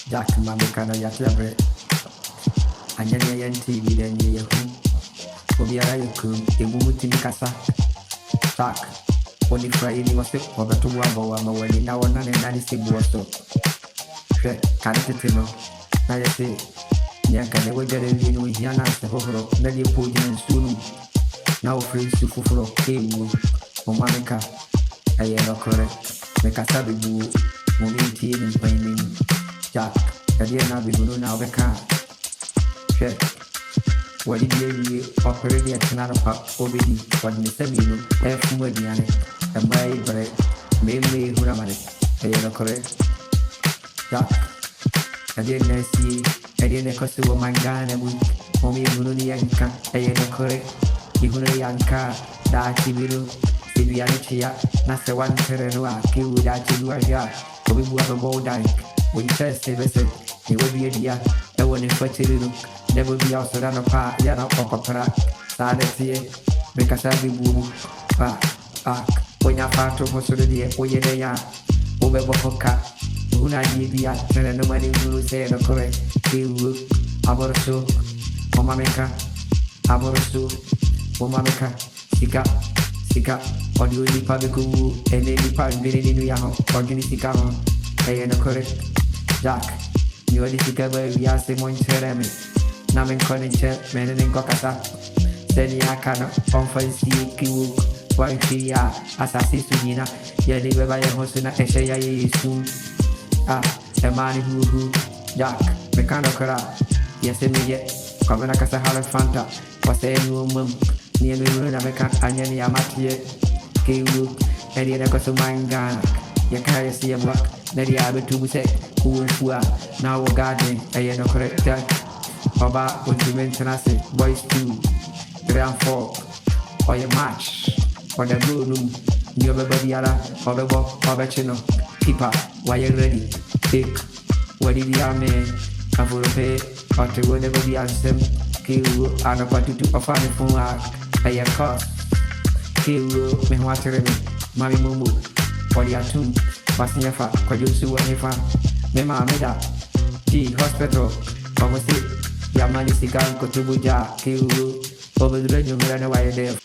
Jack Mamikana Yatabre. Anyanya TV, then ye who. Obiara Yaku, a woman to Mikasa. Tak. Only Friday was it for the two Wama when in now and 96 was so. Can't it know? I say, Yanka, they were getting in with Yana, the Horo, Nelly Pujin and Sulu. Now free to Fufuro, Kawu, Omamika. I am not correct. Make a sabi boo, moving tea and finding Jack. I did not be good now the car. What did you operate at another pub, Obedi, what Mr. Mino, F. Modiane, and by bread, mainly Huramani. I am not correct. Jack. I didn't see, I didn't cost a woman gun and week. Mommy Munianka, I am not correct. Ihunianka, Dati Viru, Sibianichia, Nasa one Terra, Kill that you are here. We will have a bow dyke. When you first say, it will be a dear, I won't infect you. There will be also than a part, Yana Opera, Sadie, because I be woo, back, when you're far to possibility, Oyea, Obevoka, Una Dibia, and nobody will say the correct. He will, Aboroso, Omameka, Aboroso, Omameka, Sika, or you will public who, and then you probably in Yahoo, or Guinisika, I am correct. Jack, you are the Sika, we are the Monterey. Namin Coninche, Menin Kokasa, Seniakana, Onfancy, Kiwu, Wankia, Assassin Sunina, Yadi Baba Hosuna, Eshaya soon. A man who, Jack, Mechanocra, yes, immediate, Governor Casahala Fanta, was a woman near the Runa Mecan, Anyani Amatie, Kiwu, and the Cosumanga, Yakaya see a block, Lady Abbott to say, who are now garden, a correct. Oba Ultimentanasi, Boys 2, 3 and 4, or your match, or the blue room, near Babiala, or the walk, or the chino, keeper, while you're ready, take, what did the army, and for the pay, or to whatever the answer, kill, and about to offer the phone arc, a cost, kill, me water, Mammy Mumu, or the atum, passing a fat, Kojusu, or Nefa, Mema Meda, T hospital, almost it. Yamani Sikan Kotubuja, Kiru, over the radio, ran away there.